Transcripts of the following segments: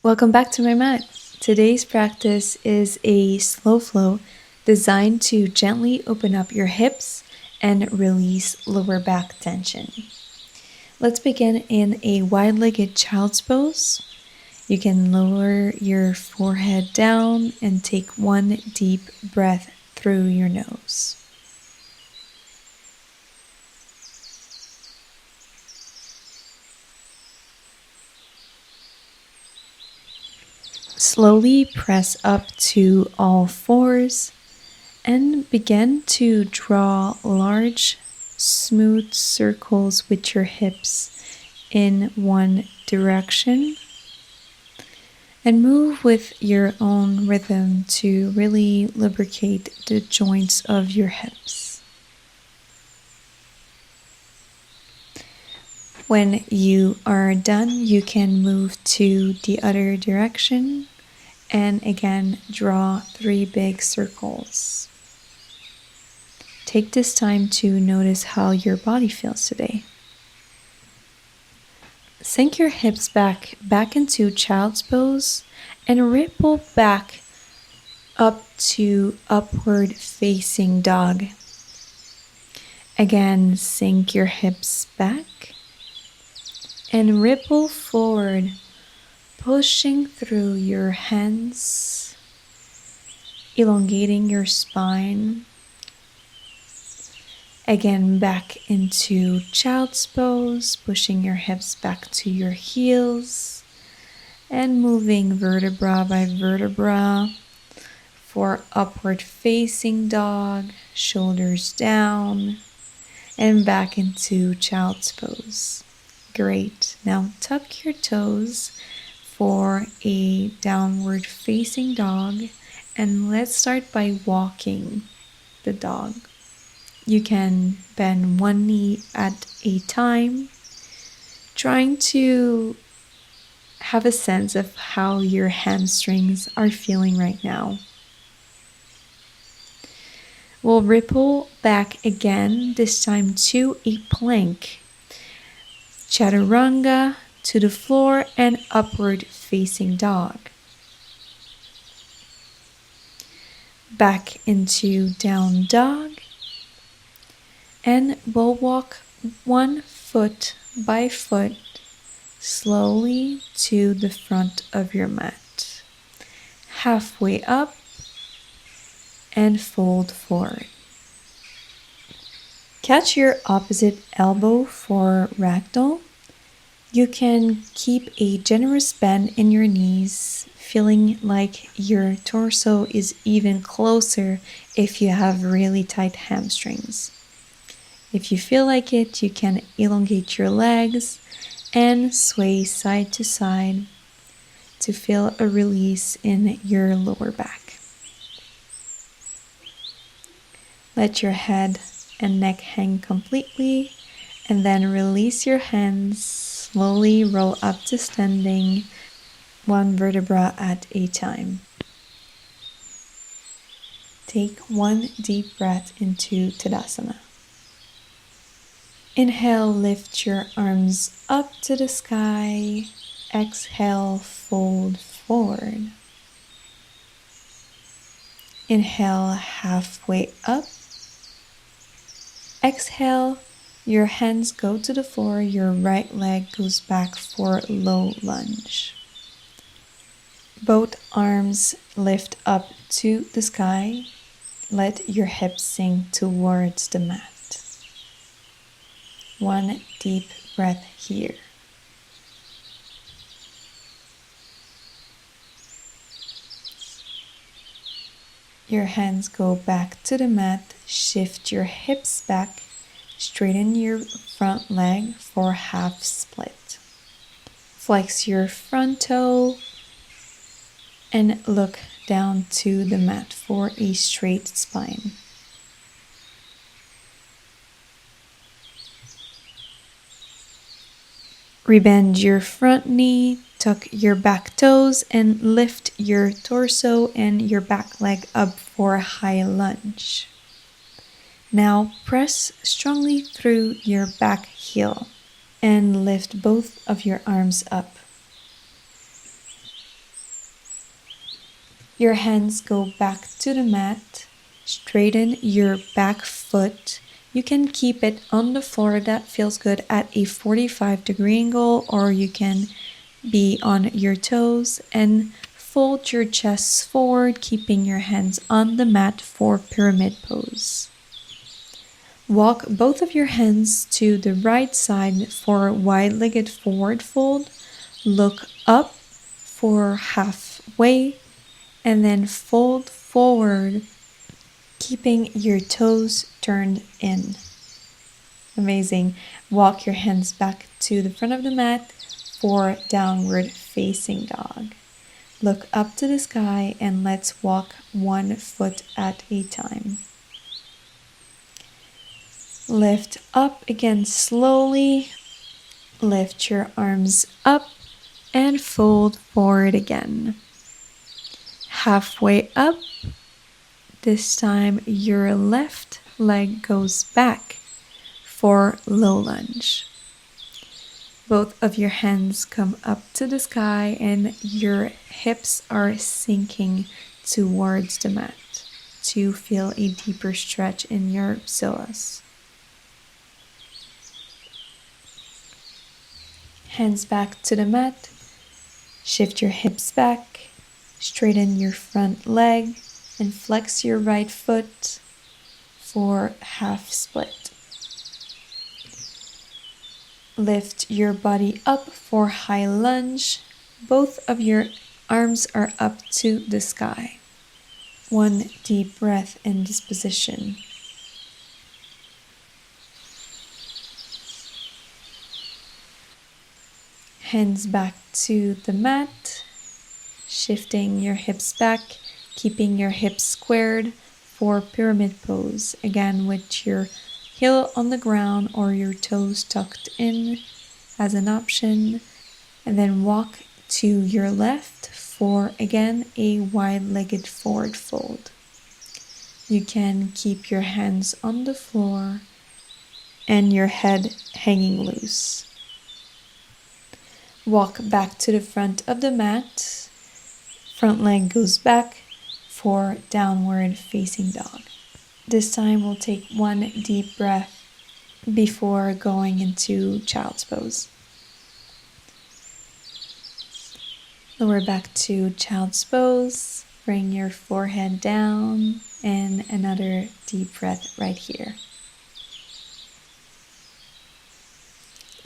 Welcome back to my mat. Today's practice is a slow flow designed to gently open up your hips and release lower back tension. Let's begin in a wide-legged child's pose. You can lower your forehead down and take one deep breath through your nose. Slowly press up to all fours and begin to draw large, smooth circles with your hips in one direction. And move with your own rhythm to really lubricate the joints of your hips. When you are done, you can move to the other direction and again draw 3 big circles. Take this time to notice how your body feels today. Sink your hips back into child's pose and ripple back up to upward facing dog. Again, sink your hips back and ripple forward, pushing through your hands, elongating your spine. Again, back into child's pose, pushing your hips back to your heels and moving vertebra by vertebra for upward facing dog, shoulders down and back into child's pose. Great. Now tuck your toes for a downward facing dog and let's start by walking the dog. You can bend one knee at a time, trying to have a sense of how your hamstrings are feeling right now. We'll ripple back again, this time to a plank. Chaturanga to the floor and upward facing dog. Back into down dog. And we'll walk one foot by foot slowly to the front of your mat. Halfway up and fold forward. Catch your opposite elbow for ragdoll. You can keep a generous bend in your knees, feeling like your torso is even closer if you have really tight hamstrings. If you feel like it, you can elongate your legs and sway side to side to feel a release in your lower back. Let your head and neck hang completely and then release your hands. Slowly roll up to standing, one vertebra at a time. Take one deep breath into Tadasana. Inhale, lift your arms up to the sky. Exhale, fold forward. Inhale, halfway up. Exhale, your hands go to the floor. Your right leg goes back for low lunge. Both arms lift up to the sky. Let your hips sink towards the mat. One deep breath here. Your hands go back to the mat. Shift your hips back. Straighten your front leg for half split. Flex your front toe and look down to the mat for a straight spine. Rebend your front knee, tuck your back toes, and lift your torso and your back leg up for a high lunge. Now press strongly through your back heel and lift both of your arms up. Your hands go back to the mat. Straighten your back foot. You can keep it on the floor. That feels good at a 45-degree angle, or you can be on your toes and fold your chest forward, keeping your hands on the mat for pyramid pose. Walk both of your hands to the right side for wide-legged forward fold. Look up for halfway and then fold forward, keeping your toes turned in. Amazing. Walk your hands back to the front of the mat for downward facing dog. Look up to the sky and let's walk 1 foot at a time. Lift up again slowly. Lift your arms up and fold forward again. Halfway up. This time your left leg goes back for low lunge. Both of your hands come up to the sky and your hips are sinking towards the mat to feel a deeper stretch in your psoas. Hands back to the mat. Shift your hips back. Straighten your front leg and flex your right foot for half split. Lift your body up for high lunge. Both of your arms are up to the sky. 1 deep breath in this position. Hands back to the mat, shifting your hips back, keeping your hips squared for pyramid pose. Again, with your heel on the ground or your toes tucked in as an option. And then walk to your left for, again, a wide-legged forward fold. You can keep your hands on the floor and your head hanging loose. Walk back to the front of the mat. Front leg goes back for downward facing dog. This time we'll take 1 deep breath before going into child's pose. Lower back to child's pose. Bring your forehead down and another deep breath right here.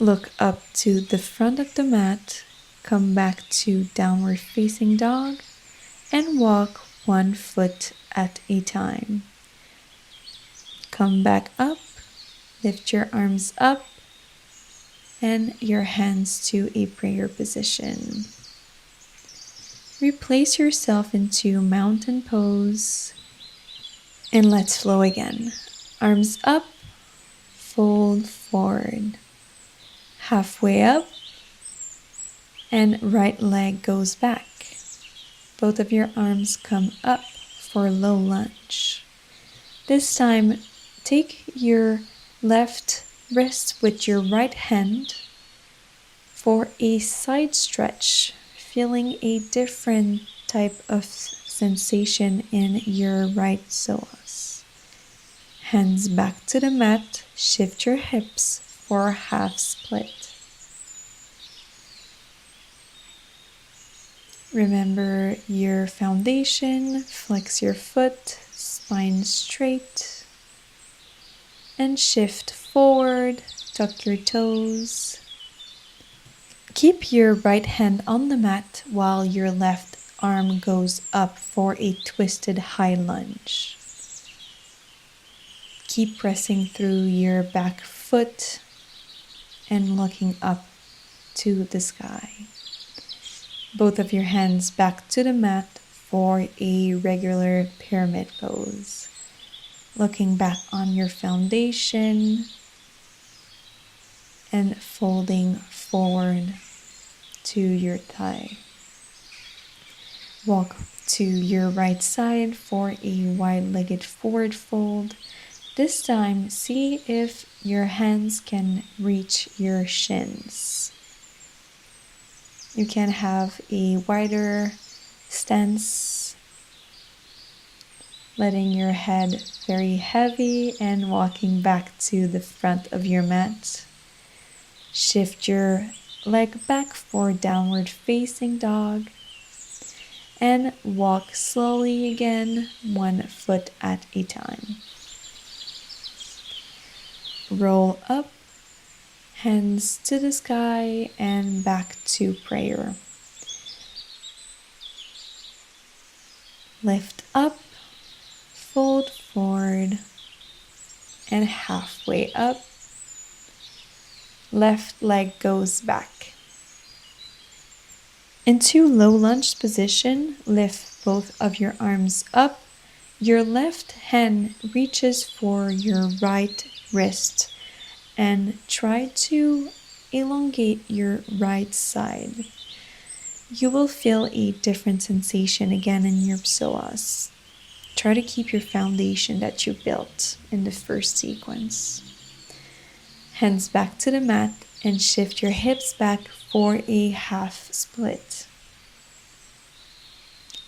Look up to the front of the mat. Come back to downward facing dog and walk 1 foot at a time. Come back up, lift your arms up and your hands to a prayer position. Replace yourself into mountain pose and let's flow again. Arms up, fold forward. Halfway up and right leg goes back. Both of your arms come up for low lunge. This time, take your left wrist with your right hand for a side stretch, feeling a different type of sensation in your right psoas. Hands back to the mat, shift your hips for half split. Remember your foundation, flex your foot, spine straight, and shift forward, tuck your toes. Keep your right hand on the mat while your left arm goes up for a twisted high lunge. Keep pressing through your back foot and looking up to the sky. Both of your hands back to the mat for a regular pyramid pose. Looking back on your foundation and folding forward to your thigh. Walk to your right side for a wide-legged forward fold. This time, see if your hands can reach your shins. You can have a wider stance letting your head very heavy and walking back to the front of your mat. Shift your leg back for downward facing dog and walk slowly again, 1 foot at a time. Roll up, hands to the sky and back to prayer. Lift up, fold forward, and halfway up, left leg goes back. Into low lunge position, lift both of your arms up. Your left hand reaches for your right wrist and try to elongate your right side. You will feel a different sensation again in your psoas. Try to keep your foundation that you built in the first sequence. Hands back to the mat and shift your hips back for a half split.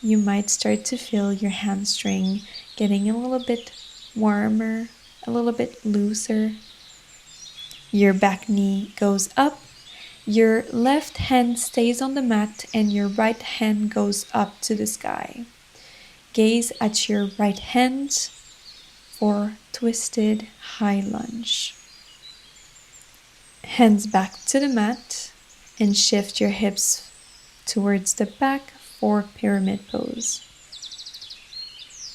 You might start to feel your hamstring getting a little bit warmer, a little bit looser. Your back knee goes up. Your left hand stays on the mat and your right hand goes up to the sky. Gaze at your right hand for twisted high lunge. Hands back to the mat and shift your hips towards the back for pyramid pose.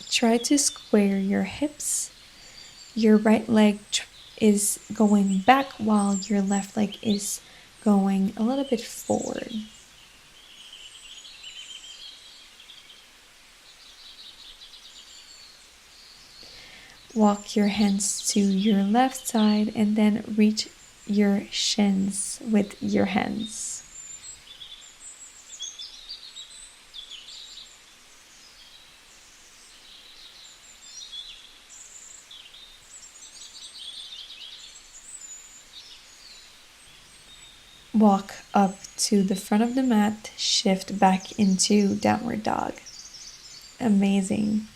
Try to square your hips. Your right leg is going back while your left leg is going a little bit forward. Walk your hands to your left side and then reach your shins with your hands. Walk up to the front of the mat, shift back into downward dog. Amazing.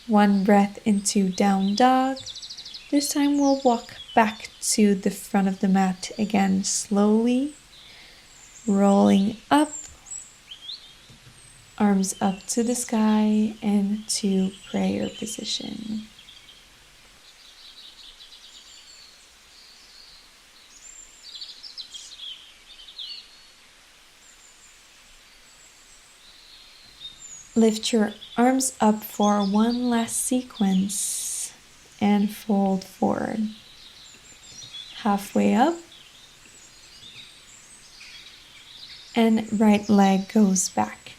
1 breath into down dog. This time we'll walk back to the front of the mat again slowly, rolling up, arms up to the sky and to prayer position. Lift your arms up for one last sequence and fold forward. Halfway up and right leg goes back.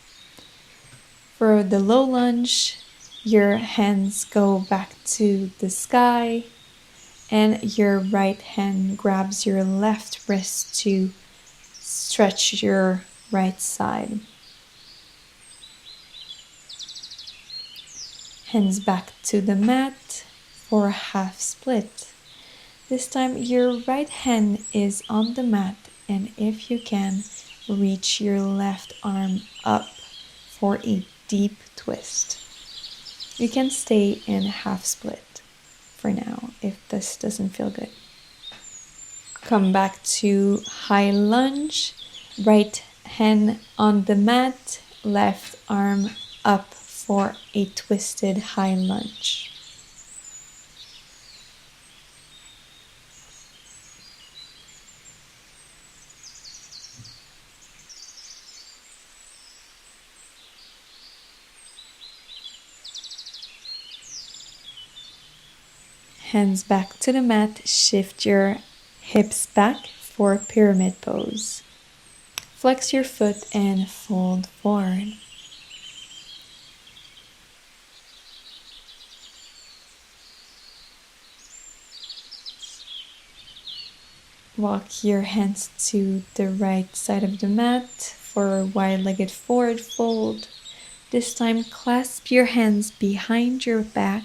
For the low lunge, your hands go back to the sky and your right hand grabs your left wrist to stretch your right side. Hands back to the mat for a half split. This time your right hand is on the mat and if you can, reach your left arm up for a deep twist. You can stay in half split for now if this doesn't feel good. Come back to high lunge, right hand on the mat, left arm up for a twisted high lunge. Hands back to the mat, shift your hips back for pyramid pose. Flex your foot and fold forward. Walk your hands to the right side of the mat for a wide-legged forward fold. This time clasp your hands behind your back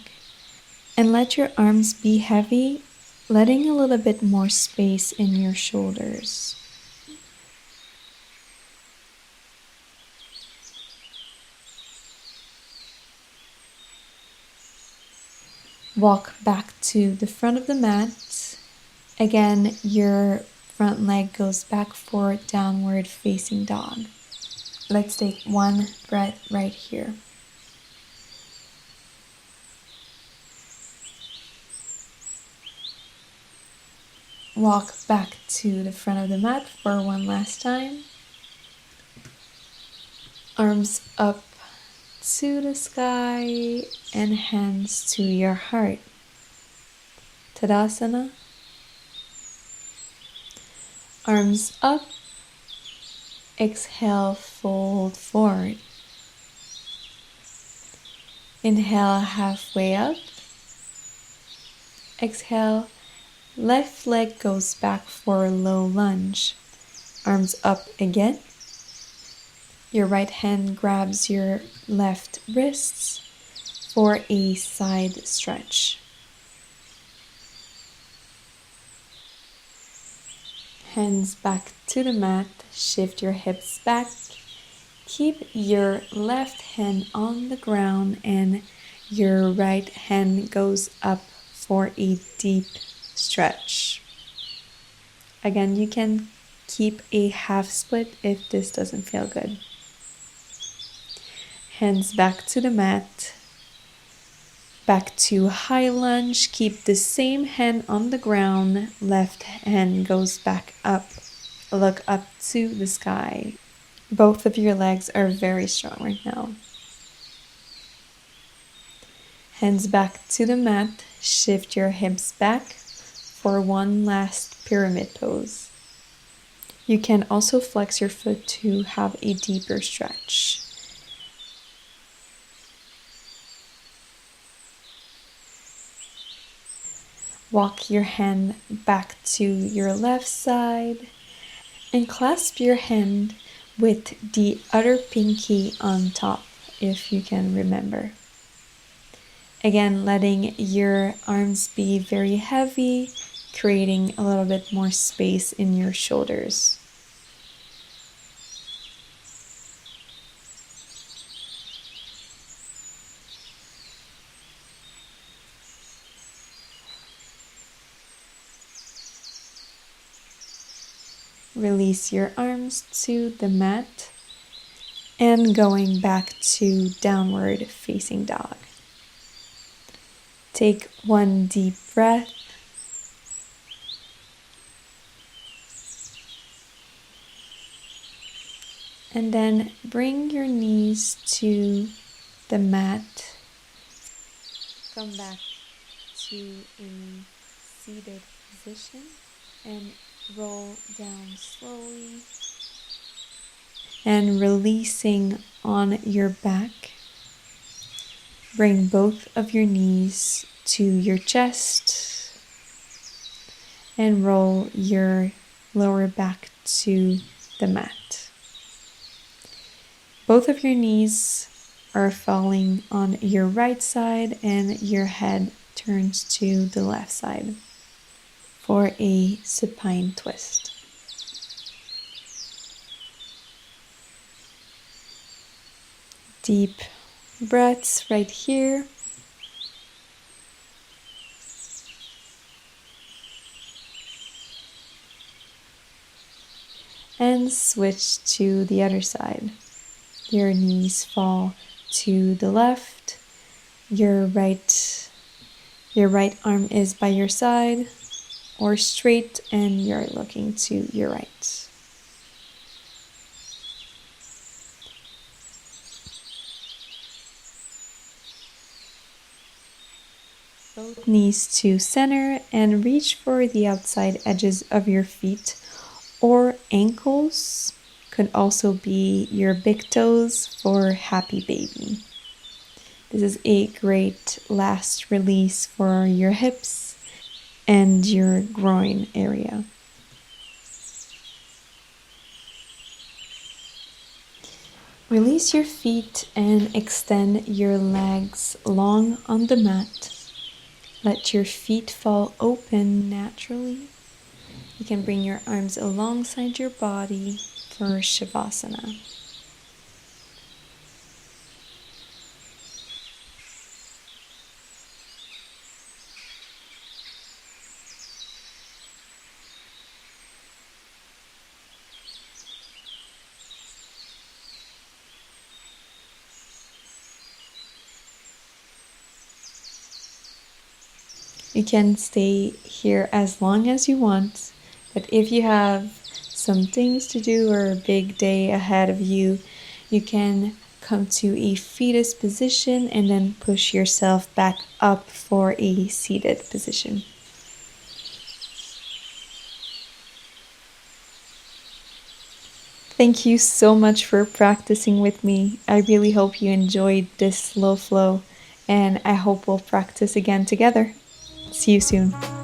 and let your arms be heavy, letting a little bit more space in your shoulders. Walk back to the front of the mat. Again, your front leg goes back for downward facing dog. Let's take one breath right here. Walk back to the front of the mat for one last time. Arms up to the sky and hands to your heart. Tadasana. Arms up. Exhale, fold forward. Inhale, halfway up. Exhale, left leg goes back for a low lunge. Arms up again. Your right hand grabs your left wrists for a side stretch. Hands back to the mat, shift your hips back. Keep your left hand on the ground and your right hand goes up for a deep stretch. Again, you can keep a half split if this doesn't feel good. Hands back to the mat. Back to high lunge. Keep the same hand on the ground. Left hand goes back up. Look up to the sky. Both of your legs are very strong right now. Hands back to the mat. Shift your hips back for one last pyramid pose. You can also flex your foot to have a deeper stretch. Walk your hand back to your left side and clasp your hand with the other pinky on top, if you can remember. Again, letting your arms be very heavy, creating a little bit more space in your shoulders. Release your arms to the mat and going back to downward facing dog. Take one deep breath. And then bring your knees to the mat. Come back to a seated position and roll down slowly. And releasing on your back. Bring both of your knees to your chest and roll your lower back to the mat. Both of your knees are falling on your right side and your head turns to the left side for a supine twist. Deep breaths right here. And switch to the other side. Your knees fall to the left. Your right arm is by your side or straight and you're looking to your right. Both knees to center and reach for the outside edges of your feet or ankles. Could also be your big toes for happy baby. This is a great last release for your hips and your groin area. Release your feet and extend your legs long on the mat. Let your feet fall open naturally. You can bring your arms alongside your body for Savasana. You can stay here as long as you want, but if you have some things to do or a big day ahead of you, you can come to a fetus position and then push yourself back up for a seated position. Thank you so much for practicing with me. I really hope you enjoyed this slow flow, and I hope we'll practice again together. See you soon.